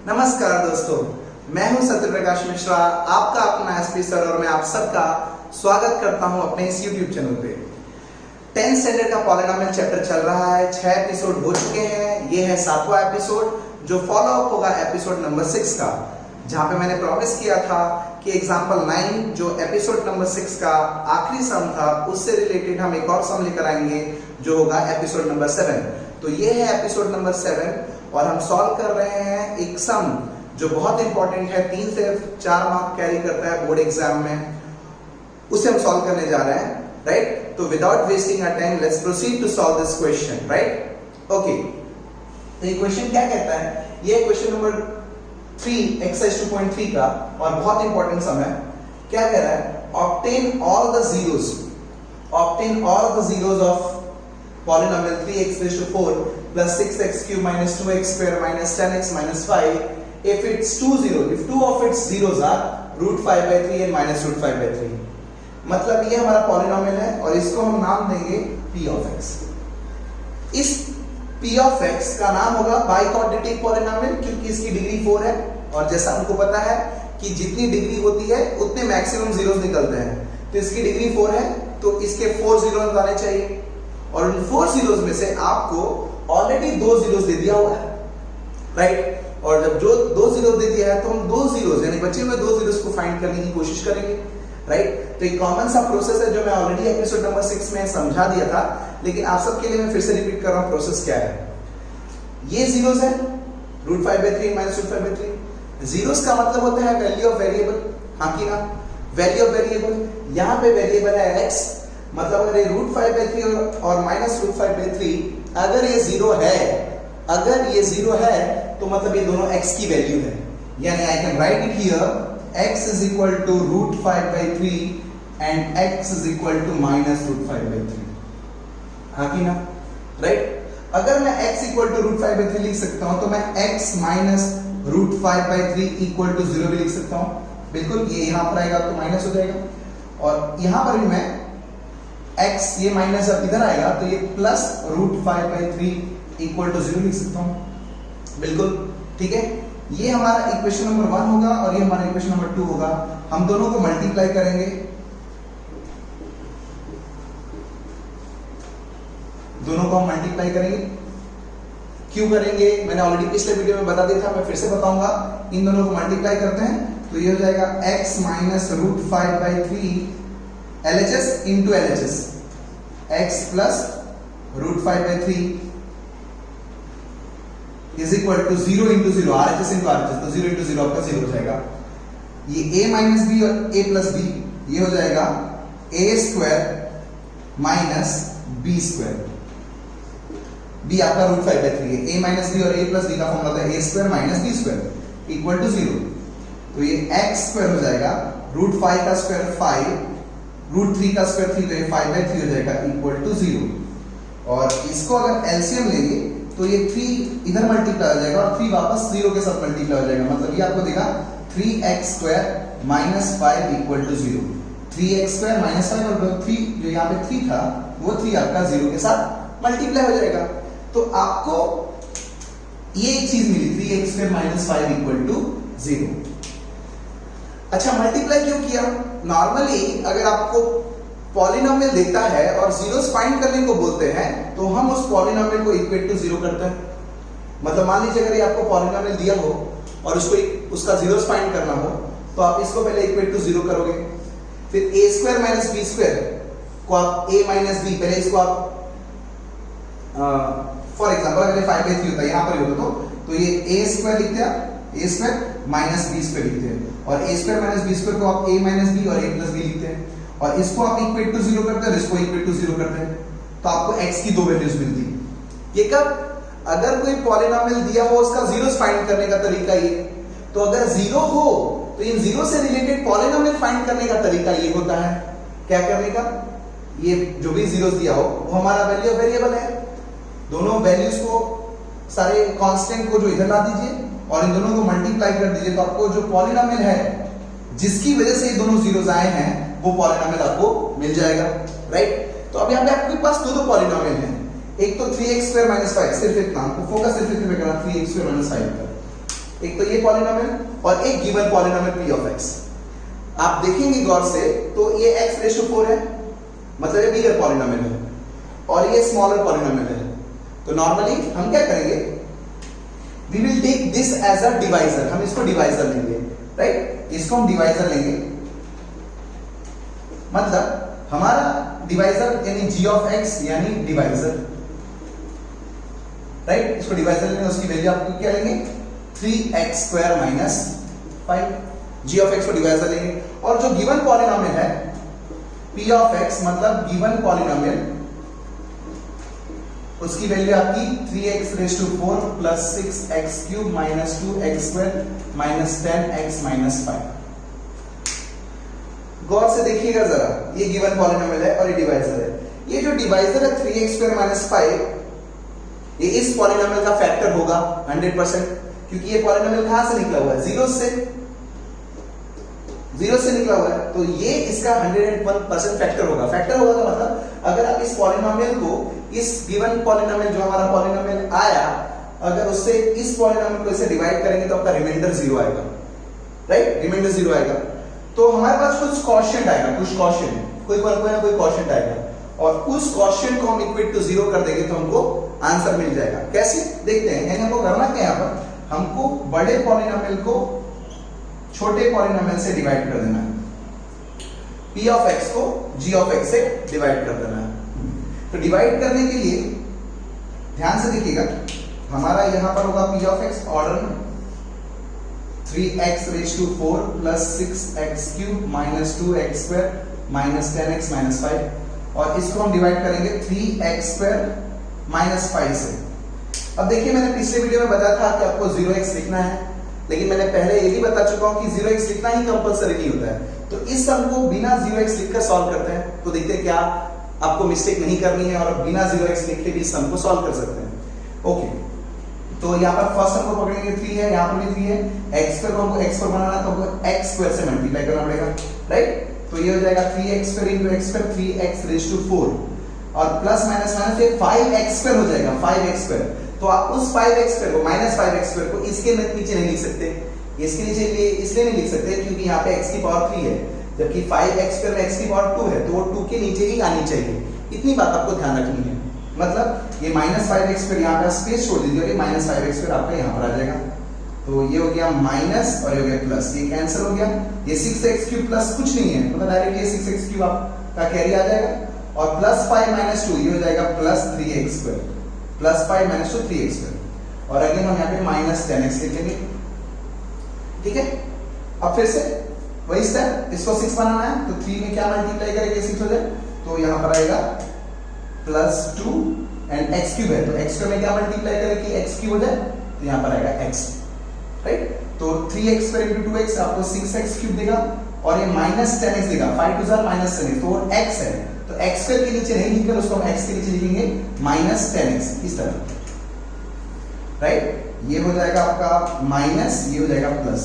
नमस्कार दोस्तों, मैं हूं सत्यप्रकाश मिश्रा, आपका अपना एसपी सर, और मैं आप सबका स्वागत करता हूं अपने इस YouTube चैनल पे। 10th स्टैंडर्ड का पॉलिनोमियल चैप्टर चल रहा है, 6 एपिसोड हो चुके हैं। ये है 7वां एपिसोड जो फॉलो अप होगा एपिसोड नंबर 6 का, जहां पे मैंने प्रॉमिस किया था कि एग्जाम्पल 9 जो एपिसोड नंबर 6 का आखिरी सम था उससे रिलेटेड हम एक और सम लेकर आएंगे जो होगा एपिसोड नंबर 7। तो ये है एपिसोड नंबर 7 और हम सॉल्व कर रहे हैं एक सम जो बहुत इंपॉर्टेंट है, 3 से 4 मार्क कैरी करता है बोर्ड एग्जाम में, उसे हम सॉल्व करने जा रहे हैं, राइट। तो without wasting our time let's proceed to solve this question, right. Okay, तो ये क्वेश्चन क्या कहता है? ये क्वेश्चन नंबर 3 एक्सरसाइज 2.3 का और बहुत इंपॉर्टेंट सम है। क्या कह रहा है? Obtain all the zeros of polynomial 3x raised to 4 plus 6x cube minus 2x square minus 10x minus 5 if it's if two of its zeros are root 5 by 3 and minus root 5 by 3। मतलब ये हमारा polynomial है और इसको हम नाम देंगे p of x। इस p of x का नाम होगा बाइक्वाड्रेटिक पॉलिनोमियल क्योंकि इसकी डिग्री 4 है और जैसा हमको पता है कि जितनी डिग्री होती है उतने मैक्सिमम जीरोस निकलते हैं। तो इसकी डिग्री 4 है तो इसके 4 जीरोस आने चाहिए और उन 4 जीरोस में से आपको ऑलरेडी 2 जीरोस दे दिया हुआ है, राइट। और जब जो 2 जीरोस दे दिया है तो हम 2 जीरोस यानी बचे हुए 2 जीरोस को फाइंड करने की कोशिश करेंगे, राइट। तो एक कॉमन सा प्रोसेस है जो मैं ऑलरेडी एपिसोड नंबर 6 में समझा दिया था, लेकिन आप सबके लिए मैं फिर से रिपीट कर रहा हूं प्रोसेस क्या है। ये जीरोस है root 5 by 3 minus root 5 by 3। Zeros का मतलब होता है वैल्यू ऑफ वेरिएबल, हाँ कि ना, वैल्यू ऑफ वेरिएबल। यहाँ पे वेरिएबल है x, मतलब अगर ये रूट 5 by 3 और माइनस रूट 5 by 3 अगर ये जीरो है तो मतलब ये दोनों x की वैल्यू है, यानी I can write it here x is equal to root 5 by 3 and x is equal to minus root 5 by 3, हाँ कि ना, राइट। अगर मैं x equal to root 5 by 3 लिख सकता हूं तो मैं x minus root 5 by 3 equal to 0 भी लिख सकता हूं। बिल्कुल, ये यहां पर आएगा तो माइनस हो जाएगा और यहां पर भी मैं x ये माइनस अब इधर आएगा तो ये plus root 5 by 3 equal to 0 लिख सकता हूं। बिल्कुल ठीक है, ये हमारा इक्वेशन नंबर 1 होगा और ये हमारा इक्वेशन नंबर 2 होगा। हम दोनों को मल्टीप्लाई करेंगे, दोनों को हम मल्टीप्लाई करेंगे। क्यों करेंगे मैंने ऑलरेडी पिछले वीडियो में बता दिया था, मैं फिर से बताऊंगा। इन दोनों को मल्टीप्लाई करते हैं तो ये हो जाएगा x minus root 5 by 3 LHS into LHS, x plus root 5 by 3 is equal to 0 into 0, RHS into RHS, तो 0 into 0 आपका 0 हो जाएगा। ये a minus b और a plus b ये हो जाएगा a square minus b square। b आपका root 5 by 3 है, a minus b और a plus b का फॉर्मूला था a square minus b square equal to 0। तो ये x square हो जाएगा, root 5 का स्क्वायर 5, रूट 3 का स्क्वायर 3 तो ये 5 by 3 हो जाएगा इक्वल टू 0। और इसको अगर एलसीएम लेंगे तो ये 3 इधर मल्टीप्लाई हो जाएगा और 3 वापस 0 के साथ मल्टीप्लाई हो जाएगा, मतलब ये आपको देगा 3x square minus 5 equal to 0। 3x square minus 5 और 3 जो यहाँ पे 3 था वो 3 आपका 0 के साथ मल्टीप्लाई हो जाएगा। तो आपको ये एक चीज मिली 3x square minus 5 equal to 0। अच्छा, मल्टीप्लाई क्यों किया? नॉर्मली अगर आपको पॉलिनोमियल देता है और जीरोस फाइंड करने को बोलते हैं तो हम उस पॉलिनोमियल को इक्वेट टू 0 करते हैं। मतलब मान लीजिए अगर ये आपको पॉलिनोमियल दिया हो और उसका जीरोस फाइंड करना हो तो आप इसको पहले इक्वेट टू 0 करोगे, फिर a square minus b square को आप a माइनस b, पहले इसको आप फॉर एग्जांपल अगर ये 5 by 3 होता है यहां पर होता तो ये a स्क्वायर लिखते हैं, a square minus b square लिखते हैं, और a square minus b square को आप a माइनस b और a प्लस b लिखते हैं, और इसको आप इक्वेट टू 0 करते हैं, इसको इक्वेट टू 0 करते हैं, तो आपको x की 2 वैल्यूज मिलती है। ये कब? अगर कोई पॉलिनोमियल दिया हो उसका जीरोस फाइंड करने का तरीका ये, तो अगर 0 हो तो इन 0 से रिलेटेड पॉलिनोमियल फाइंड करने का तरीका ये होता है। क्या करने का? ये जो भी जीरोस दिया हो वो हमारा वैल्यू ऑफ वेरिएबल है, दोनों वैल्यूज को सारे कांस्टेंट को जो इधर ला दीजिए और इन दोनों को मल्टीप्लाई कर दीजिए, तो आपको जो पॉलिनोमियल है जिसकी वजह से ये दोनों जीरोस आए हैं वो पॉलिनोमियल आपको मिल जाएगा, राइट। तो अब यहाँ पे आपके पास दो पॉलिनोमियल हैं, एक तो 3x स्क्वायर माइनस 5, सिर्फ इतना आपको फोकस सिर्फ इतने पे करना 3x स्क्वायर माइनस 5 पर, एक तो ये पॉलिनोमियल और एक given polynomial p of x। आप देखेंगे गौर से तो ये x रेशो 4 है, मतलब ये बिगर पॉलिनोमियल है और ये स्मॉलर पॉलिनोमियल है। तो नॉर्मली हम क्या करेंगे, we will take this as a divisor, हम इसको डिवाइजर लेंगे, राइट, इसको हम डिवाइजर लेंगे, मतलब हमारा डिवाइजर यानी g ऑफ x यानी डिवाइजर, राइट, इसको डिवाइजर लेंगे, उसकी वैल्यू आपको क्या लेंगे 3x square minus 5, g of x को डिवाइजर लेंगे। और जो गिवन पॉलिनोमियल है p ऑफ x मतलब गिवन पॉलिनोमियल, उसकी वैल्यू आपकी 3x raise to 4 plus 6x cube minus 2x square minus 10x minus 5। गौर से देखिएगा जरा, ये गिवन पॉलिनोमियल है और ये डिवाइजर है। ये जो डिवाइजर है 3x स्क्वायर माइनस 5, ये इस पॉलिनोमियल का फैक्टर होगा 100%, क्योंकि ये पॉलिनोमियल कहां से निकला हुआ है, जीरो से निकला हुआ है, तो ये इसका 101% फैक्टर होगा। फैक्टर होगा का मतलब अगर आप इस पॉलिनोमियल को, इस गिवन पॉलिनोमियल जो हमारा पॉलिनोमियल आया, अगर उससे इस पॉलिनोमियल को इसे डिवाइड करेंगे तो आपका रिमाइंडर 0 आएगा, राइट, रिमाइंडर 0 आएगा। तो हमारे पास कुछ क्वोशिएंट आएगा, कुछ क्वोशिएंट, कोई ना कोई क्वोशिएंट आएगा, और उस क्वोशिएंट को हम इक्वल टू 0 कर देंगे तो हमको आंसर मिल जाएगा। कैसे देखते हैं, यानी हमको करना क्या है, यहाँ पर हमको बड़े पॉलिनोमियल को छोटे पॉलिनोमियल से डिवाइड कर देना है, p ऑफ x को g ऑफ x से डिवाइड कर देना है। तो डिवाइड करने के लिए ध्यान से देखिएगा, हमारा यहां पर होगा p ऑफ x ऑर्डर में 3x raise to 4 plus 6x cube minus 2x square minus 10x minus 5, और इसको हम डिवाइड करेंगे 3x स्क्वायर माइनस 5 से। अब देखिए, मैंने पिछले वीडियो में बताया था कि आपको 0x लिखना है, लेकिन मैंने पहले ये भी बता चुका हूं कि 0x लिखना ही कंपलसरी नहीं होता है। तो इस सम को बिना 0x लिखकर सॉल्व करते हैं, तो देखते हैं क्या आपको मिस्टेक नहीं करनी है और बिना 0x लिखे भी सम को सॉल्व कर सकते हैं। ओके, तो यहाँ पर फर्स्ट सम को पकड़ेंगे 3 है, यहाँ पर भी 3 है, x स्क्वायर को हमको x पर बनाना है तो हमको x स्क्वायर से मल्टीप्लाई करना पड़ेगा, राइट। तो ये हो जाएगा 3x square into x square, 3x raise to 4, और प्लस माइनस माइनस ये 5x स्क्वायर हो जाएगा, 5x स्क्वायर। तो आप उस 5x स्क्वायर को, माइनस 5x स्क्वायर को इसके नीचे नहीं लिख सकते, इसके नीचे इसलिए नहीं लिख सकते क्योंकि यहाँ पे x की पावर 3 है, जबकि 5x स्क्वायर में x की पावर 2 है, तो वो 2 के नीचे ही आनी चाहिए। इतनी बात आपको ध्यान रखनी है, मतलब ये माइनस 5x स्क्वायर यहाँ पे स्पेस छोड़ दीजिए और ये माइनस 5x स्क्वायर आपका यहाँ पर आ जाएगा। तो ये हो गया माइनस और ये हो गया प्लस, ये कैंसिल हो गया। ये 6x क्यूब प्लस कुछ नहीं है, मतलब डायरेक्टली ये 6x क्यूब आपका कैरी आ जाएगा, और प्लस 5 माइनस 2 ये हो जाएगा plus 3x square, plus 5 minus 2 3x square, और अगेन हम यहाँ पे माइनस 10x लिखेंगे, ठीक है। अब फिर से वही स्टेप, इसको 6 बनाना है तो 3 में क्या मल्टीप्लाई करेंगे 6 हो जाए, तो यहाँ पर आएगा प्लस 2 एंड x क्यूब है, तो x क्यूब में क्या मल्टीप्लाई करें कि x क्यूब हो जाए, तो यहाँ पर आएगा x, राइट। तो 3x स्क्वायर इनटू 2x आपको 6x क्यूब देगा, और ये माइनस 10x देगा, 5 टू 0 माइनस 10x, तो वो x है, तो x स्क्वायर के नीचे नहीं लिखकर उसको हम x के नीचे लिखेंगे माइनस 10x, इस तरह, राइट। ये हो जाएगा आपका माइनस, ये हो जाएगा प्लस,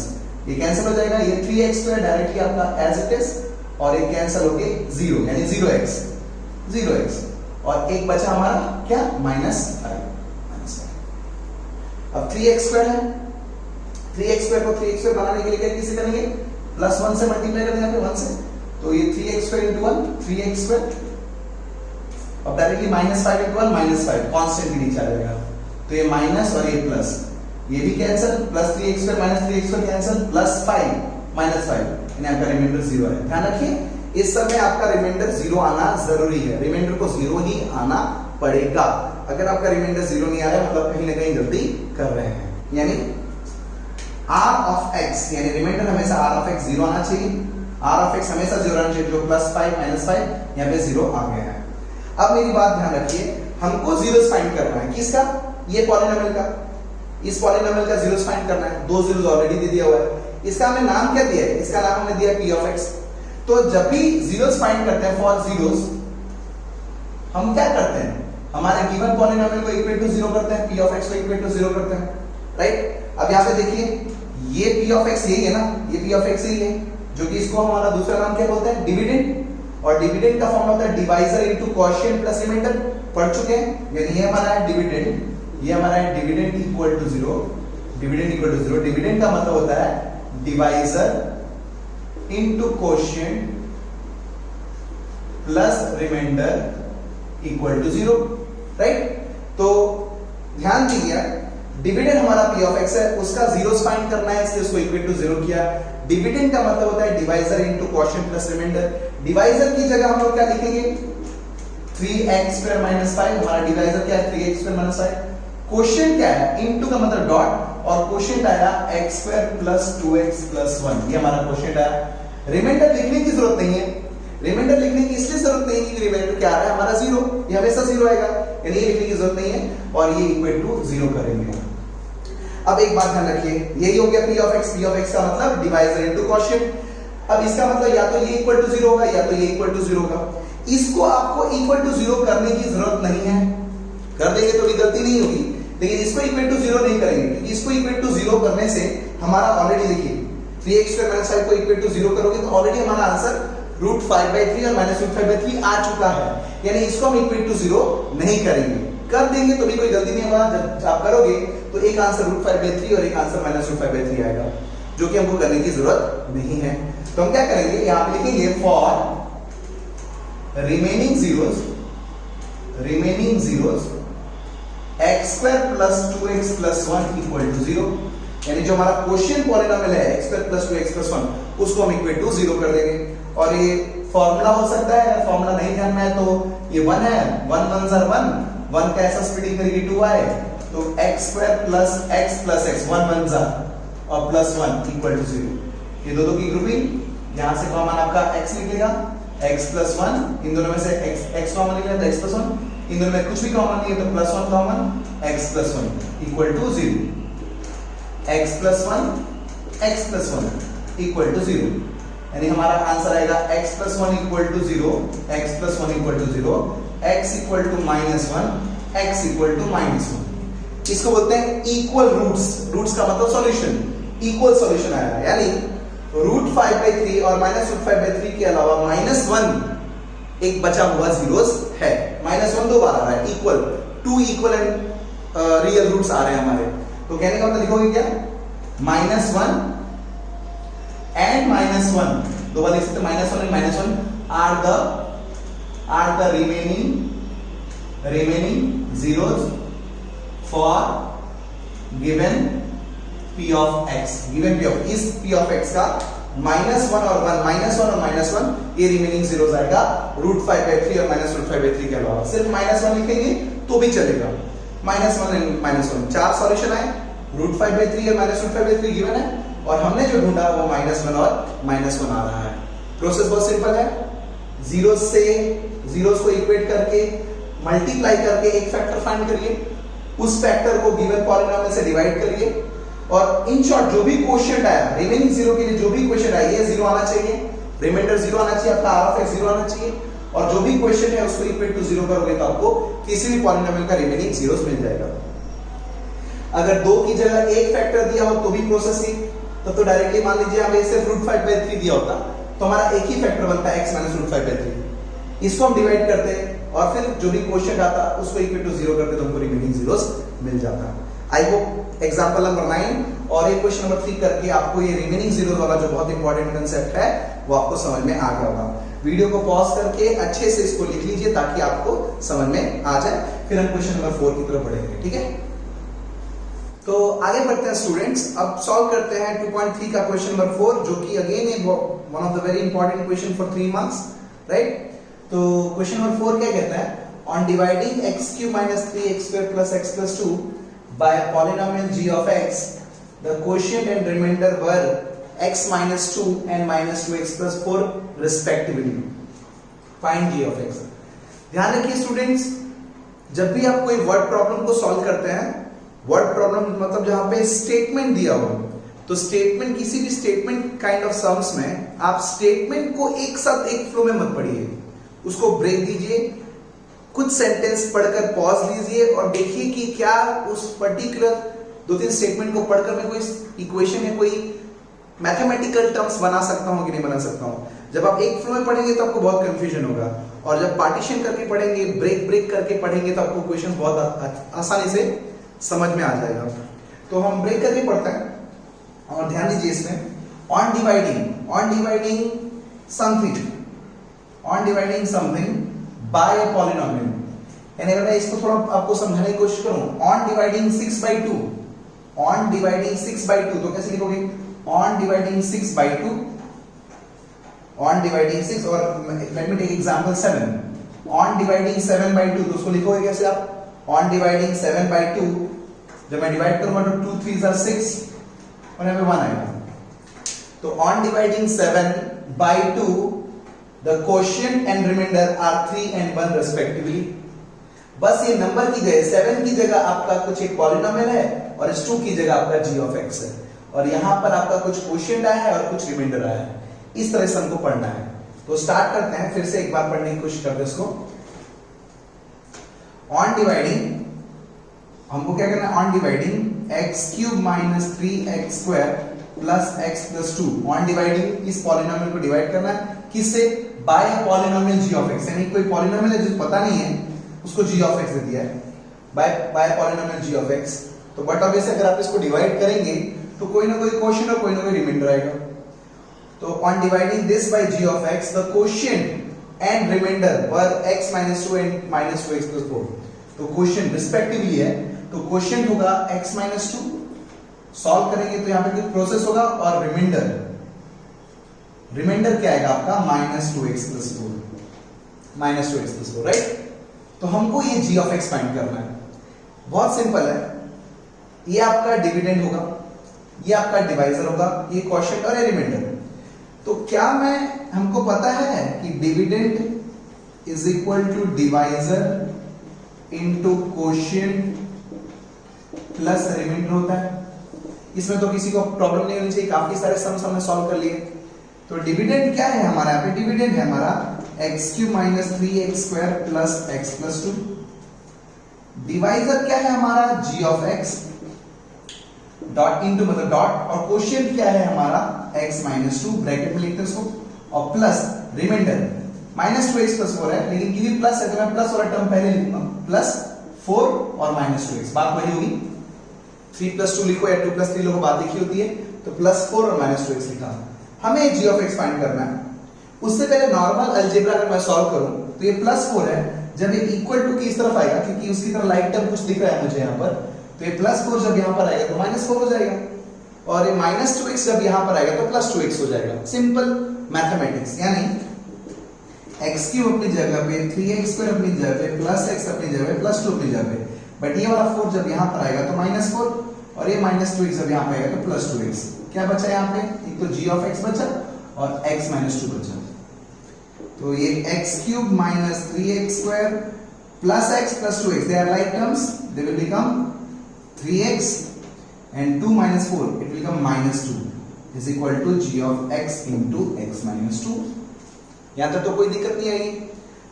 ये कैंसिल हो जाएगा, ये 3x स्क्वायर डायरेक्टली आपका एज इट इज, और ये कैंसिल हो गए 0 यानी 0x, और एक बचा हमारा क्या माइनस 5। अब 3x स्क्वायर है, 3x स्क्वायर को 3x स्क्वायर बनाने के लिए कैसे करेंगे, प्लस 1 से मल्टीप्लाई कर देंगे यहाँ पे 1 से, तो ये 3x square into 1 3x square, अब directly minus 5 into 1 minus 5 constant के नीचे आ जाएगा, तो ये माइनस और ये प्लस, ये भी cancel, plus 3x square minus 3x square cancel, plus 5 minus 5, यानी आपका रिमाइंडर 0 है। ध्यान रखिए, इस समय आपका रिमाइंडर 0 आना जरूरी है, रिमाइंडर को 0 ही आना पड़ेगा। अगर आपका रिमाइंडर 0 नहीं आ रहा है मतलब कहीं ना कहीं गलती कर रहे हैं, यानी r ऑफ x, यानी रिमाइंडर हमेशा r ऑफ x 0 आना चाहिए, r ऑफ x हमेशा 0 आना चाहिए, जो प्लस 5 माइनस 5 यहाँ पे 0 आ गया है। अब मेरी बात ध्यान रखिए, हमको जीरोस फाइंड करना है, किसका, ये पॉलिनोमियल का, इस पॉलिनोमियल का जीरोस फाइंड करना है, 2 जीरोस ऑलरेडी दे दिया हुआ है, इसका हमने नाम क्या दिया है, इसका नाम हमने दिया p ऑफ x। तो जब भी जीरोस फाइंड करते हैं फॉर जीरोस, हम क्या करते हैं, हमारे गिवन पॉलिनोमियल को इक्वल टू 0 करते हैं, p ऑफ x को इक्वल टू 0 करते हैं, राइट। अब यहाँ पे देखिए, ये p ऑफ x यही है ना, ये p ऑफ x यही है, जो कि इसको हमारा दूसरा नाम क्या बोलते हैं, डिविडेंड, और डिविडेंड का फॉर्म होता है divisor into quotient plus remainder, पढ़ चुके हैं, यानी ये हमारा है डिविडेंड, ये हमारा है dividend equal to 0, dividend equal to 0, dividend का मतलब होता है divisor into quotient plus remainder equal to 0, right. तो ध्यान दीजिए, डिविडेंड हमारा p ऑफ x है, उसका जीरोस फाइंड करना है, इसलिए उसको इक्वल टू 0 किया। डिविडेंड का मतलब होता है divisor into quotient plus remainder. Divisor की जगह हम लोग क्या लिखेंगे, 3x स्क्वायर माइनस 5, हमारा डिवाइजर क्या है 3x स्क्वायर माइनस 5। कोशेंट क्या है, इनटू का मतलब डॉट, और कोशेंट आया x square plus 2x plus 1, ये हमारा कोशेंट आया। रिमाइंडर लिखने की जरूरत नहीं है, रिमाइंडर लिखने की इसलिए जरूरत नहीं है कि रिमाइंडर क्या आ रहा है हमारा 0, ये हमेशा 0 आएगा, यानी ये लिखने की जरूरत नहीं है, और ये इक्वल टू 0 करेंगे। अब एक बात ध्यान रखिए, यही हो गया p ऑफ x का मतलब डिवाइजर इनटू कोशेंट। अब इसका मतलब या तो ये इक्वल टू 0 होगा या तो ये इक्वल टू 0 होगा। इसको आपको इक्वल टू 0 करने की जरूरत नहीं है, कर देंगे तो भी गलती नहीं होगी, लेकिन इसको इक्वल टू 0 नहीं करेंगे, क्योंकि इसको इक्वल टू 0 करने से हमारा ऑलरेडी देखिए 3x स्क्वायर माइनस 5 को इक्वल टू 0 करोगे तो ऑलरेडी हमारा आंसर √5/3 और -√5/3 आ चुका है, यानी इसको हम इक्वल टू 0 नहीं करेंगे। कर देंगे तो भी कोई गलती नहीं होगा, जब आप करोगे तो एक आंसर √5/3 और एक आंसर -√5/3 आएगा, जो कि हमको करने की जरूरत नहीं है। तो हम क्या करेंगे, यहां पे लिखेंगे for remaining zeros x square plus 2x plus 1 equal to 0, यानी जो हमारा क्वोशिएंट पॉलिनोमियल है x square plus 2x plus 1, उसको हम इक्वल टू 0 कर देंगे। और ये फॉर्मूला हो सकता है, अगर फॉर्मूला नहीं ध्यान में है तो ये 1 है, 1 1 are 1 का ऐसा स्प्लिटिंग करेंगे 2y, तो x square plus x plus x 1 1 और प्लस 1 इक्वल टू 0। ये दो की ग्रुपिंग, यहां से कॉमन आपका x निकलेगा, x plus 1, इन दोनों में से x कॉमन निकलेगा तो x plus 1, इन दोनों में कुछ भी कॉमन नहीं है तो plus 1 common, x plus 1 equal to 0, x plus 1 equal to 0, यानी हमारा आंसर आएगा x plus 1 equal to 0, x plus 1 equal to 0, x equal to -1, x equal to -1। इसको बोलते हैं इक्वल रूट्स, रूट्स का मतलब सॉल्यूशन, इक्वल सॉल्यूशन आएगा, यानी √5/3 और -√5/3 के अलावा -1 एक बचा हुआ जीरोस है, -1 दो बार आ रहा है, equal, 2 equal and real roots आ रहे हैं हमारे। तो कहने का मतलब लिखोगे क्या, -1 एंड -1, दो बार लिख सकते हैं, -1 and -1 are the remaining zeros for given p of x, given p of इस p of x का -1 और 1 ये रिमेनिंग जीरोस आएगा √5/3 और -√5/3 के अलावा। सिर्फ -1 लिखेंगे तो भी चलेगा, -1 एंड -1 चार सॉल्यूशन आए, √5/3 और -√5/3 गिवन है, और हमने जो ढूंढा वो -1 और -1 आ रहा है। प्रोसेस बहुत सिंपल है, जीरोस से जीरोस को इक्वेट करके मल्टीप्लाई करके एक फैक्टर फाइंड करिए, उस फैक्टर को गिवन पॉलिनोमियल से डिवाइड करिए, और इन शॉर्ट जो भी क्वोशिएंट आया रिमेनिंग जीरो के लिए, जो भी क्वोशिएंट आया ये 0 आना चाहिए, रिमाइंडर 0 आना चाहिए, आपका r of x 0 आना चाहिए, और जो भी क्वोशिएंट है उसको इक्वल टू 0 करोगे तो आपको किसी भी पॉलिनोमियल का रिमेनिंग जीरोस मिल जाएगा। अगर 2 की जगह एक फैक्टर दिया हो तो भी प्रोसेस ही, तो डायरेक्टली मान लीजिए हमें सिर्फ √5/3 दिया होता तो हमारा एक ही फैक्टर बनता है x -√5/3, इसको हम डिवाइड करते और फिर जो भी क्वोशिएंट आता उसको इक्वल टू 0 करते तो हमको रिमेनिंग जीरोस मिल जाता। आई होप एग्जांपल नंबर 9 और एक क्वेश्चन नंबर 3 करके आपको ये रिमेनिंग जीरोस वाला जो बहुत इंपॉर्टेंट कांसेप्ट है वो आपको समझ में आ गया होगा। वीडियो को पॉज करके अच्छे से इसको लिख लीजिए ताकि आपको समझ में आ जाए, फिर हम क्वेश्चन नंबर 4 की तरफ बढ़ेंगे, ठीक है। तो आगे बढ़ते हैं स्टूडेंट्स, अब सॉल्व करते हैं 2.3 का क्वेश्चन नंबर 4, जो कि अगेन है one of the very important question for 3 marks, right. तो क्वेश्चन नंबर 4 क्या कहता है, on dividing x³ - 3x² + x + 2 by a polynomial g of x, the quotient and remainder were x - 2 and -2x + 4 respectively. Find g of x. ध्यान रखिए students, जब भी आप कोई वर्ड प्रॉब्लम को सॉल्व करते हैं, वर्ड प्रॉब्लम मतलब जहां पे स्टेटमेंट दिया हो, तो स्टेटमेंट, किसी भी स्टेटमेंट काइंड ऑफ सम्स में आप स्टेटमेंट को एक साथ एक फ्लो में मत पढ़िए, उसको ब्रेक दीजिए, कुछ सेंटेंस पढ़कर पॉज लीजिए और देखिए कि क्या उस पर्टिकुलर 2-3 स्टेटमेंट को पढ़कर मैं कोई इक्वेशन या कोई मैथमेटिकल टर्म्स बना सकता हूं कि नहीं बना सकता हूं। जब आप एक फ्लो में पढ़ेंगे तो आपको बहुत कंफ्यूजन होगा, और जब पार्टीशन करके पढ़ेंगे, ब्रेक करके पढ़ेंगे तो आपको क्वेश्चन बहुत आसानी से समझ में आ जाएगा। तो हम ब्रेक करके पढ़ते हैं, और ध्यान दीजिए इसमें, on dividing something bye a polynomial. यानी अगर मैं इसको थोड़ा आपको समझाने की कोशिश करूं, ऑन डिवाइडिंग 6 by 2, तो कैसे लिखोगे? On dividing 6 by 2, on dividing 6, और let me take example 7, on dividing 7 by 2, तो उसको लिखोगे कैसे आप? ऑन डिवाइडिंग 7 by 2, जब मैं डिवाइड करूंगा तो 2 3 are 6 और यहां पे 1 आएगा। तो on dividing 7 by 2, the quotient and remainder are 3 and 1 respectively. बस ये नंबर की जगह 7 की जगह आपका कुछ एक पॉलिनोमियल है, और इस 2 की जगह आपका g of x है, और यहां पर आपका कुछ क्वोशिएंट आया है और कुछ रिमाइंडर आया है। इस तरह से हमको पढ़ना है। तो स्टार्ट करते हैं, फिर से एक बार पढ़ने की कोशिश करते हैं इसको। ऑन डिवाइडिंग, हमको क्या करना है? On dividing x³ - 3x² + x + 2। On dividing इस पॉलिनोमियल को डिवाइड करना है, किससे? By polynomial g of x। यानी कोई पॉलिनोमियल है जो पता नहीं है, उसको g of x दे दिया है, by polynomial g of x। तो बट ऑब्वियसली अगर आप इसको डिवाइड करेंगे तो कोई ना कोई क्वोशिएंट और कोई ना कोई रिमाइंडर आएगा। तो on dividing this by g of x, the quotient and remainder were x - 2 and -2x + 4। तो क्वोशिएंट रिस्पेक्टिवली है, तो क्वोशिएंट होगा x - 2, सॉल्व करेंगे तो यहां पे कुछ प्रोसेस होगा, और रिमाइंडर क्या आएगा आपका? -2x + 4, right? तो हमको ये g of x फाइंड करना है। बहुत सिंपल है, ये आपका डिविडेंड होगा, ये आपका डिवाइजर होगा, ये क्वोशिएंट और ये रिमाइंडर। तो क्या हमको पता है कि dividend is equal to divisor into quotient plus remainder होता है। इसमें तो किसी को प्रॉब्लम नहीं होनी चाहिए, काफी सारे सम्स हमने सॉल्व कर लिए। तो डिविडेंड क्या है हमारा? यहाँ पे डिविडेंड है हमारा x³ - 3x² + x + 2। डिवाइजर क्या है हमारा? g of x, dot into मतलब डॉट, और क्वोशिएंट क्या है हमारा? x - 2, ब्रैकेट में लिखते हैं इसको, और प्लस रिमाइंडर -2x + 4 है, लेकिन क्योंकि प्लस है तो मैं प्लस वाला टर्म पहले लिखूंगा, +4 और -2x। बात वही होगी, 3 + 2 लिखो या 2 + 3 लिखो, बात लिखी होती है। तो +4 और -2x लिखा। हमें g of x फाइंड करना है। उससे पहले नॉर्मल अलजेब्रा अगर मैं सॉल्व करूं तो ये +4 है, जब ये इक्वल टू की इस तरफ आएगा, क्योंकि उसकी तरफ लाइक टर्म कुछ दिख रहा है मुझे यहां पर, तो ये +4 जब यहां पर आएगा तो -4 हो जाएगा, और ये -2x जब यहां पर आएगा तो +2x हो जाएगा। Simple mathematics. यानी x³ अपनी जगह पे, 3x² अपनी जगह पे, +x अपनी जगह पे, +2 अपनी जगह पे, बट ये वाला 4 जब यहां पर आएगा तो -4, और ये -2x जब यहां पे आएगा तो +2x। क्या बचा यहां पे? एक तो g of x बचा और x - 2 बचा। तो ये x³ - 3x² + x + 2x, they are like terms, they will become 3x, and 2 - 4 it will become -2 is equal to g of x into x - 2। यहां तक तो कोई दिक्कत नहीं आएगी।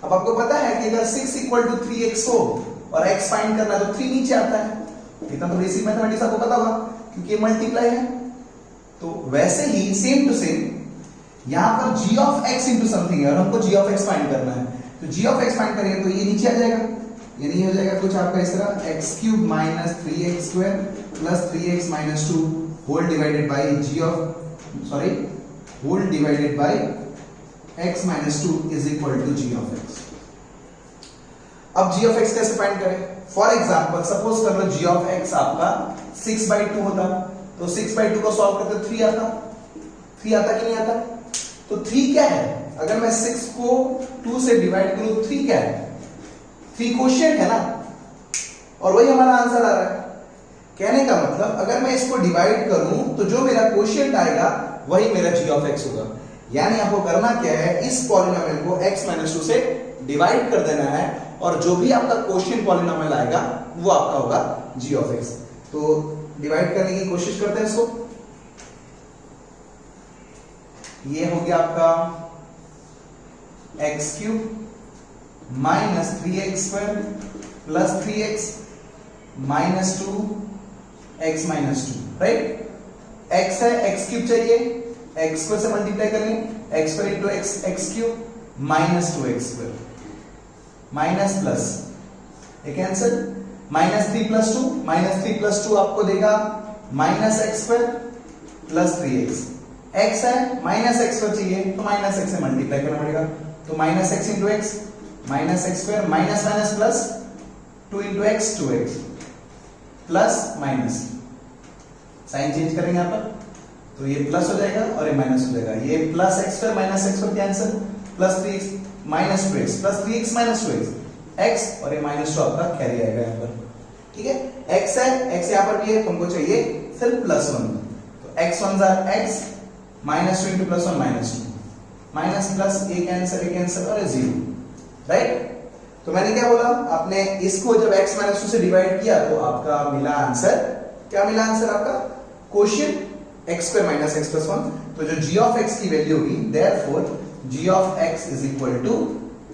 अब आपको पता है कि अगर 6 = 3x हो और x फाइंड करना है तो 3 नीचे आता है। इतना तो बेसिक मैथमेटिक्स आपको पता होगा, क्योंकि ये मल्टीप्लाई है। तो वैसे ही सेम टू सेम यहां पर g of x into something है, और हमको g of x फाइंड करना है। तो g of x फाइंड करेंगे तो ये नीचे आ जाएगा, ये नहीं हो जाएगा कुछ आपका इस तरह, x³ - 3x² + 3x - 2 whole divided by x - 2 is equal to g of x। अब g of x कैसे फाइंड करें? फॉर एग्जांपल सपोज कर लो g of x आपका 6 by 2 होता, तो 6 by 2 को सॉल्व करते 3 आता कि नहीं आता? तो 3 क्या है? अगर मैं 6 को 2 से डिवाइड करूं तो 3 क्या है? 3 क्वोशिएंट है ना, और वही हमारा आंसर आ रहा है। कहने का मतलब अगर मैं इसको डिवाइड करूं तो जो मेरा क्वोशिएंट आएगा वही मेरा g of x होगा। यानी आपको करना क्या है? इस पॉलिनोमियल को x - 2 से डिवाइड कर देना है, और जो भी आपका क्वोशिएंट पॉलिनोमियल आएगा वो आपका होगा g of x। तो डिवाइड करने की कोशिश करते हैं इसको। ये हो गया आपका x³ - 3x² + 3x - 2 x - 2, right? x है, x³ चाहिए, x² से मल्टीप्लाई करेंगे, x² into x³ - 2x² minus plus, ये कैंसिल, -3 + 2 आपको देगा minus x square plus 3x। x है माइनस एक्स स्क्वायर चाहिए तो माइनस एक्स से मल्टीप्लाई करना पड़ेगा, तो minus x into x minus x square minus minus plus 2 into x 2x plus minus sign change करेंगे यहां पर, तो ये प्लस हो जाएगा और ये माइनस हो जाएगा। ये plus x square minus x square cancel, plus 3x minus 2x plus 3x minus 2x x और ये माइनस 2 आपका कैरी आएगा यहां पर। ठीक है, x है, x यहां पर भी है, तुमको चाहिए सिर्फ प्लस 1, तो x one jar x minus 2 into plus 1 minus 2 minus plus a cancel और 0, राइट। तो मैंने क्या बोला, आपने इसको जब x माइनस 2 से डिवाइड किया तो आपका मिला आंसर, क्या मिला आंसर आपका, quotient x square minus x plus 1। तो जो g ऑफ x की वैल्यू होगी, therefore g of x is equal to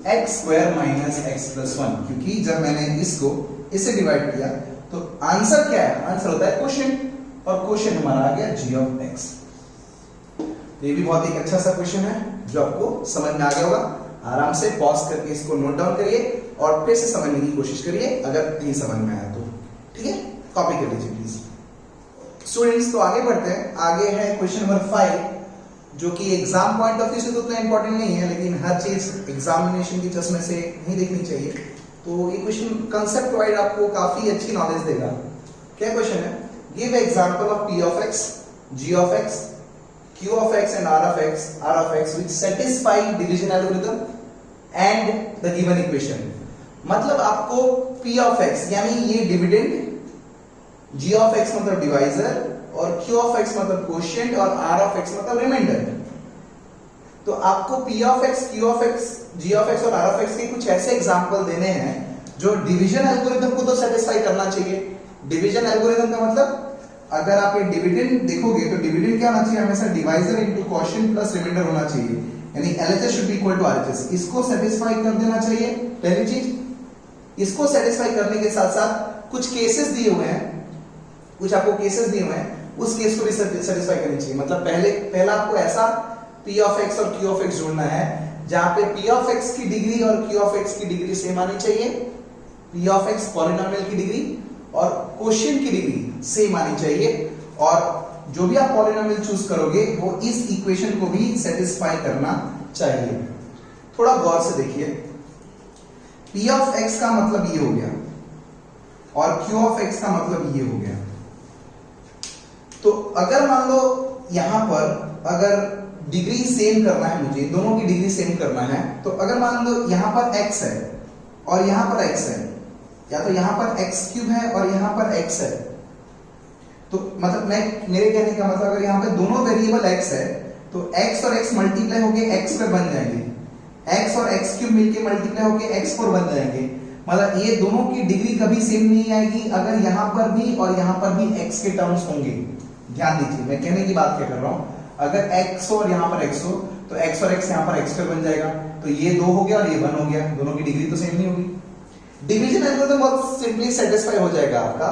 x square minus x plus 1, क्योंकि जब मैंने इसको इससे डिवाइड किया तो आंसर क्या है, आंसर होता है कोशिएंट, और कोशिएंट हमारा आ गया g ऑफ x। तो ये भी बहुत एक अच्छा सा क्वेश्चन है जो आपको समझ में आ गया होगा। आराम से पॉज करके इसको नोट डाउन करिए और फिर से समझने की कोशिश करिए अगर नहीं समझ में आया तो, ठीक है, कॉपी कर लीजिए प्लीज। स्टूडेंट्स तो आगे बढ़ते हैं, आगे है क्वेश्चन नंबर 5 जो कि एग्जाम पॉइंट ऑफ व्यू से तो उतना इंपॉर्टेंट नहीं है, लेकिन हर चीज एग्जामिनेशन की चश्मे से नहीं देखनी चाहिए। तो ये क्वेश्चन कंसेप्ट वाइड आपको काफी अच्छी नॉलेज देगा। क्या क्वेश्चन है, give example of p of x, g of x, q of x and r of x which satisfy division algorithm and the given equation। मतलब आपको p ऑफ x यानी ये डिविडेंड, g ऑफ x मतलब divisor और q of x मतलब quotient और r of x मतलब reminder. तो आपको p of x, q of x, g of x और r ऑफ x के कुछ ऐसे एग्जांपल देने हैं जो डिवीजन एल्गोरिथम को तो सेटिस्फाई करना चाहिए। डिवीजन एल्गोरिथम का मतलब अगर आप ये डिविडेंड देखोगे तो डिविडेंड क्या होना चाहिए, हमेशा divisor into quotient plus remainder होना चाहिए, यानी LHS should be equal to RHS। इसको सेटिस्फाई कर देना चाहिए पहली चीज। इसको सेटिस्फाई करने के साथ साथ कुछ केसेस दिए हुए हैं, कुछ आपको केसेस दिए हुए हैं, उस केस को भी सेटिस्फाई करनी चाहिए। मतलब पहला आपको ऐसा p ऑफ x और q ऑफ x जोड़ना है जहां पे p ऑफ x की डिग्री और q ऑफ x की डिग्री सेम आनी चाहिए, p ऑफ x पॉलिनोमियल की डिग्री और कोशिएंट की डिग्री सेम आनी चाहिए, और जो भी आप पॉलिनोमियल चूज करोगे वो इस इक्वेशन को भी सेटिस्फाई करना चाहिए। थोड़ा गौर से देखिए, p ऑफ x का मतलब ये हो गया और q ऑफ x का मतलब ये हो गया। तो अगर मान लो यहां पर अगर डिग्री सेम करना है, मुझे दोनों की डिग्री सेम करना है, तो अगर मान लो यहां पर x है और यहां पर x है, या तो यहां पर x क्यूब है और यहां पर x है, तो मतलब मेरे कहने का मतलब अगर यहां पे दोनों वेरिएबल x है तो x और x मल्टीप्लाई होके x स्क्वायर बन जाएंगे, x और x क्यूब मिलके मल्टीप्लाई होके x4 बन जाएंगे। मतलब ये दोनों की डिग्री कभी सेम नहीं आएगी अगर यहां पर भी और यहां पर भी x के टर्म्स होंगे। ध्यान दीजिए मैं कहने की बात क्या कर रहा हूं, अगर x हो और यहां पर x हो तो x और x यहां पर x2 बन जाएगा, तो ये 2 हो गया और ये 1 हो गया, दोनों की डिग्री तो सेम नहीं होगी। डिवीजन एल्गोरिथम बहुत सिंपली सेटिस्फाई हो जाएगा आपका,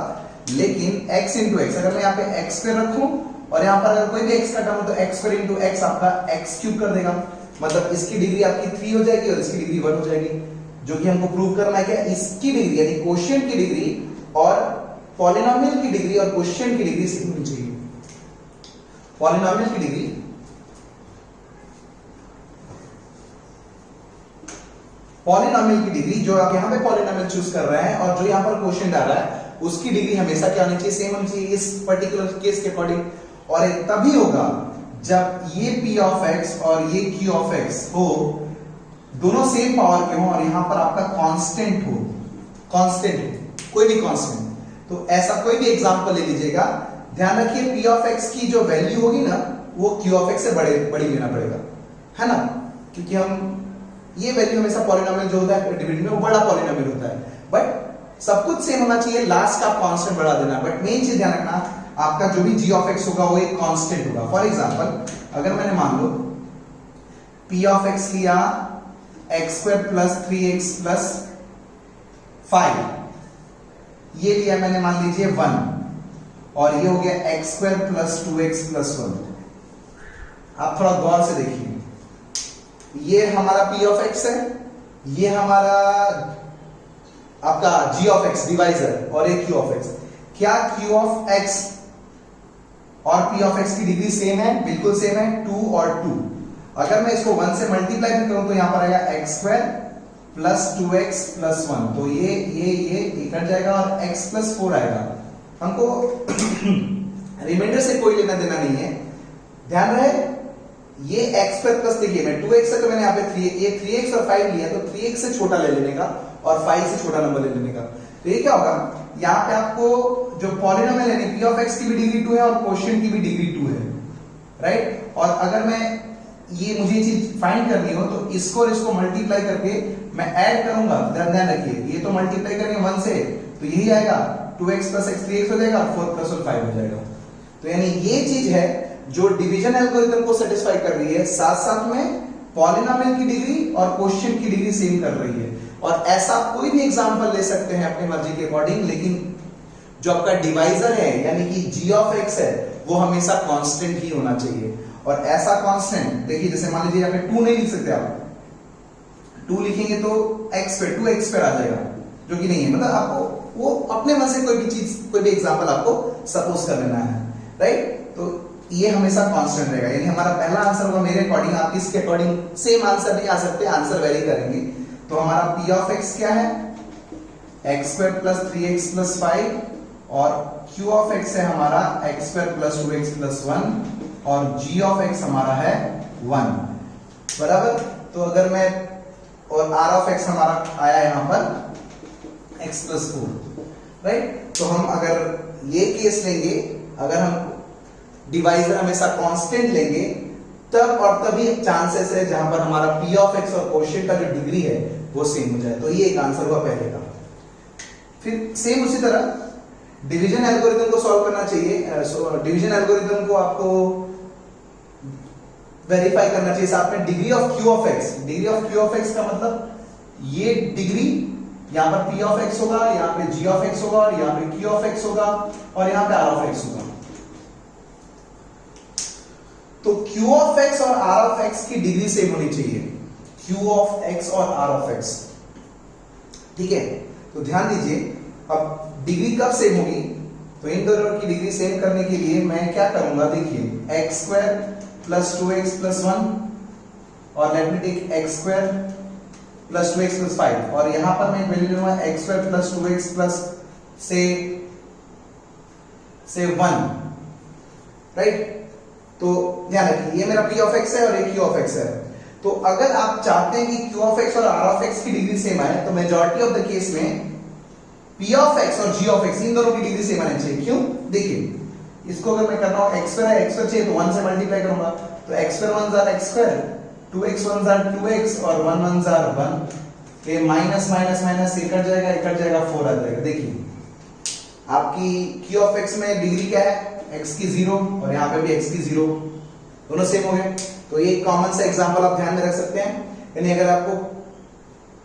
लेकिन x into x, अगर मैं यहाँ पे x स्क्वायर रखूं और यहाँ पर अगर कोई भी x का टर्म हो तो x स्क्वायर into x आपका x क्यूब कर देगा, मतलब इसकी डिग्री आपकी 3 हो जाएगी और इसकी डिग्री 1 हो जाएगी। जो कि हमको प्रूव करना है क्या, इसकी डिग्री यानी कोशिएंट की डिग्री और पॉलिनोमियल की डिग्री और कोशिएंट की डिग्री सेम होनी चाहिए। पॉलिनोमियल की डिग्री पॉलिनोमियल की डिग्री जो आप यहाँ पे पॉलिनोमियल चूज कर रहे हैं और जो यहाँ पर कोशिएंट आ रहा है उसकी डिग्री हमेशा क्या होनी चाहिए, सेम होनी चाहिए इस पर्टिकुलर केस के अकॉर्डिंग। और एक तभी होगा जब ये p ऑफ x और ये q ऑफ x हो, दोनों सेम पावर के हो और यहां पर आपका कांस्टेंट हो, कोई भी कांस्टेंट। तो ऐसा कोई भी एग्जांपल ले लीजिएगा, ध्यान रखिए p ऑफ x की जो वैल्यू होगी ना वो q ऑफ x से बड़ी लेना पड़ेगा, है ना, क्योंकि हम ये वैल्यू हमेशा पॉलिनोमियल जो होता है डिविजन में वो बड़ा पॉलिनोमियल होता है, बट सब कुछ सेम होना चाहिए, लास्ट का कांस्टेंट बढ़ा देना। बट मेन चीज ध्यान रखना, आपका जो भी g ऑफ x होगा वो एक कांस्टेंट होगा। फॉर एग्जांपल अगर मैंने मान लो p ऑफ x लिया x square plus 3x plus 5, ये लिया मैंने मान लीजिए 1, और ये हो गया x square plus 2x plus 1। आप थोड़ा गौर से देखिए, ये हमारा p ऑफ x है, ये हमारा आपका g ऑफ x डिवाइजर और ये q ऑफ x। क्या q ऑफ x और p ऑफ x की डिग्री सेम है, बिल्कुल सेम है, 2 और 2। अगर मैं इसको 1 से मल्टीप्लाई भी करूं तो यहां पर आएगा x square plus 2x plus 1, तो ये कट जाएगा और x प्लस 4 आएगा। हमको रिमाइंडर से कोई लेना देना नहीं है, ध्यान रहे ये x स्क्वायर प्लस, देखिए मैं 2x है तो मैंने यहाँ पे 3x और 5 लिया, तो 3x से छोटा ले लेने का और 5 से छोटा नंबर ले लेने का। तो ये क्या होगा, यहाँ पे आपको जो पॉलिनोमियल यानी p ऑफ x की भी डिग्री 2 है और कोशिएंट की भी डिग्री 2 है, राइट। और अगर मैं मुझे ये चीज फाइंड करनी हो तो इसको और इसको मल्टीप्लाई करके मैं ऐड करूंगा, ध्यान रखिए, ये तो मल्टीप्लाई करेंगे 1 से तो यही आएगा 2x प्लस x 3x हो जाएगा, 4 प्लस 5 हो जाएगा। तो यानी ये चीज है जो डिवीजन एल्गोरिथम को सेटिस्फाई कर रही है, साथ साथ में पॉलिनोमियल की डिग्री और कोशिएंट की डिग्री सेम कर रही है। और ऐसा कोई भी एग्जांपल ले सकते हैं अपनी मर्जी के अकॉर्डिंग, लेकिन जो आपका डिवाइजर है यानी कि g ऑफ x है वो हमेशा कांस्टेंट ही होना चाहिए। और ऐसा कांस्टेंट, देखिए जैसे मान लीजिए यहाँ पे 2 नहीं लिख सकते आप, 2 लिखेंगे तो x पे 2x पे आ जाएगा, जो कि नहीं है। मतलब आपको वो अपने मन से कोई भी चीज, कोई भी एग्जांपल आपको सपोज कर लेना है, राइट। तो ये हमेशा कांस्टेंट रहेगा, यानी हमारा पहला आंसर होगा मेरे अकॉर्डिंग, आप इसके अकॉर्डिंग सेम आंसर नहीं आ सकते, आंसर वेरी करेंगे। तो हमारा p ऑफ x क्या है, x square plus 3x plus 5, और q ऑफ x है हमारा x square plus 2x plus 1, और g ऑफ x हमारा है 1, बराबर। तो अगर मैं, और r ऑफ x हमारा आया यहां पर x प्लस 4, राइट। तो हम अगर ये केस लेंगे, अगर हम डिवाइजर हमेशा कांस्टेंट लेंगे तब और तभी चांसेस है जहां पर हमारा p ऑफ x और कोशिएंट का जो डिग्री है वो सेम हो जाए। तो ये एक आंसर हुआ पहले का। फिर सेम उसी तरह डिवीजन एल्गोरिथम को सॉल्व करना चाहिए। डिवीजन एल्गोरिथम को आपको वेरीफाई करना चाहिए साथ में degree of q of x। Degree of q of x का मतलब ये डिग्री, यहां पर p ऑफ x होगा, यहां पे g ऑफ x होगा, और यहां पे q ऑफ x होगा, और यहां पे r ऑफ x होगा। तो q ऑफ x और r ऑफ x की डिग्री सेम होनी चाहिए, q ऑफ x और r ऑफ x, ठीक है। तो ध्यान दीजिए, अब डिग्री कब सेम होगी, तो इन दोनों की डिग्री सेम करने के लिए मैं क्या करूंगा, देखिए x square plus 2x plus 1, और let me take x square plus 2x plus 5, और यहां पर मैं वैल्यू लूंगा x square plus 2x plus से 1, राइट। तो ध्यान रखिए ये मेरा p ऑफ x है और ये q ऑफ x है। तो अगर आप चाहते हैं कि q ऑफ x और r ऑफ x की डिग्री सेम आए तो मेजॉरिटी ऑफ द केस में p ऑफ x और g ऑफ x इन दोनों की डिग्री सेम आनी चाहिए। क्यों, देखिए इसको अगर मैं कर रहा हूं x स्क्वायर है, x स्क्वायर चाहिए तो 1 से मल्टीप्लाई करूंगा, तो x square 1 jar x square, 2x 1 jar 2x, और 1 1 जार 1, ये माइनस माइनस माइनस ये कट जाएगा 4 आ जाएगा। देखिए आपकी q ऑफ x में डिग्री क्या है, x की 0, और यहाँ पे भी x की 0, दोनों सेम हो गए। तो ये कॉमन सा एग्जांपल आप ध्यान में रख सकते हैं। यानी अगर आपको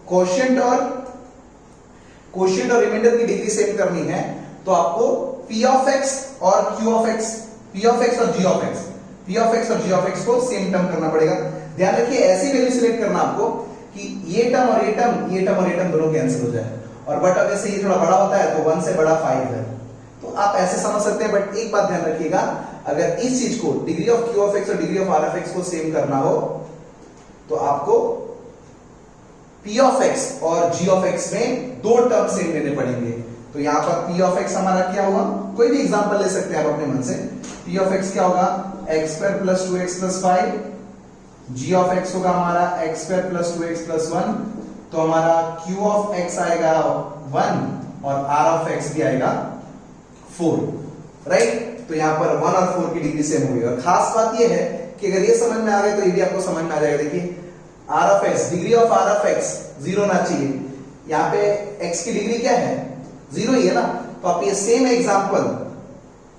कोशिएंट और रिमाइंडर की डिग्री सेम करनी है तो आपको p ऑफ x और q of x, p of x और g of x, p of x और g ऑफ x को सेम टर्म करना पड़ेगा। ध्यान रखिए ऐसी वैल्यू सिलेक्ट करना आपको कि ये टर्म और ये टर्म, ये टर्म और ये टर्म दोनों कैंसिल हो जाए। और बट अगर से ये थोड़ा बड़ा होता है तो 1 से बड़ा 5 है, तो आप ऐसे समझ सकते हैं। बट एक बात ध्यान रखिएगा, अगर इस चीज को degree of q of x और degree of r of x को सेम करना हो तो आपको p ऑफ x और g ऑफ x में दो टर्म सेम लेने पड़ेंगे। तो यहां पर p ऑफ x हमारा क्या हुआ, कोई भी एग्जांपल ले सकते हैं आप अपने मन से। p ऑफ x क्या होगा, x square plus 2x plus 5, g of x होगा हमारा x square plus 2x plus 1, तो हमारा q ऑफ x आएगा 1 और r ऑफ x भी आएगा 4, राइट। तो यहां पर 1 और 4 की डिग्री सेम होगी। और खास बात यह है कि अगर ये समझ में आ गया तो ये भी आपको समझ में आ जाएगा। देखिए r of x, degree of r of x 0 ना चाहिए, यहाँ पे x की डिग्री क्या है, 0 ही है ना। तो आप ये सेम एग्जांपल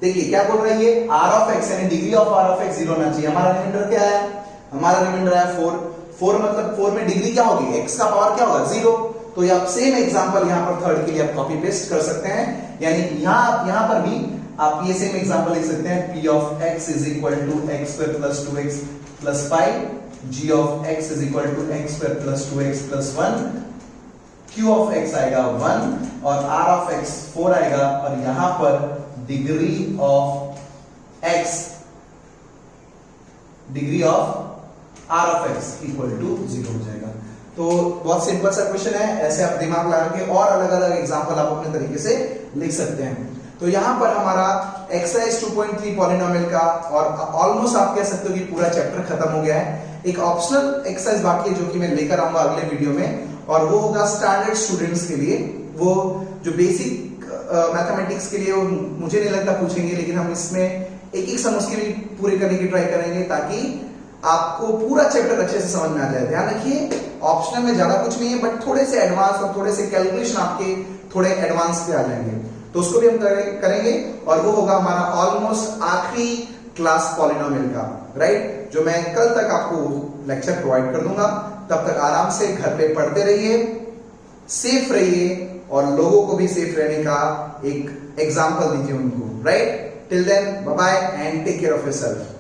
देखिए क्या बोल रही है, r ऑफ x यानी degree of r of x 0 ना चाहिए। हमारा रिमाइंडर क्या है, हमारा रिमाइंडर है 4 मतलब 4 में डिग्री क्या होगी, x का पावर क्या होगा 0। तो ये आप सेम एग्जांपल यहाँ पर थर्ड के लिए आप कॉपी पेस्ट कर सकते हैं। यानी यहाँ पर भी आप ये सेम एग्जांपल लिख सकते हैं, p of x is equal to x square plus 2x plus 5, g of x is equal to x square plus 2x plus 1, q of x आएगा 1 और r ऑफ x 4 आएगा। और यहां पर degree of x degree of r of x equal to 0 हो जाएगा। तो बहुत सिंपल सा क्वेश्चन है, ऐसे आप दिमाग लगा के और अलग अलग एग्जांपल आप अपने तरीके से लिख सकते हैं। तो यहां पर हमारा एक्सरसाइज 2.3 पॉलिनोमियल का और ऑलमोस्ट आप कह सकते हो कि पूरा चैप्टर खत्म हो गया है। एक ऑप्शनल एक्सरसाइज बाकी है जो कि मैं लेकर आऊंगा अगले वीडियो में, और वो होगा स्टैंडर्ड स्टूडेंट्स के लिए। वो जो बेसिक मैथमेटिक्स के लिए वो मुझे नहीं लगता पूछेंगे, लेकिन हम इसमें एक एक सम उसके भी पूरे करने की ट्राई करेंगे ताकि आपको पूरा चैप्टर अच्छे से समझ में आ जाए। ध्यान रखिए ऑप्शनल में ज्यादा कुछ नहीं है, बट थोड़े से एडवांस और थोड़े से कैलकुलेशन आपके थोड़े एडवांस पे आ जाएंगे, तो उसको भी हम करेंगे। और वो होगा हमारा ऑलमोस्ट आखिरी क्लास पॉलिनोमियल का, राइट, जो मैं कल तक आपको लेक्चर प्रोवाइड कर दूंगा। तब तक आराम से घर पे पढ़ते रहिए, सेफ रहिए और लोगों को भी सेफ रहने का एक एग्जाम्पल दीजिए उनको, right. Till then bye bye and take care of yourself.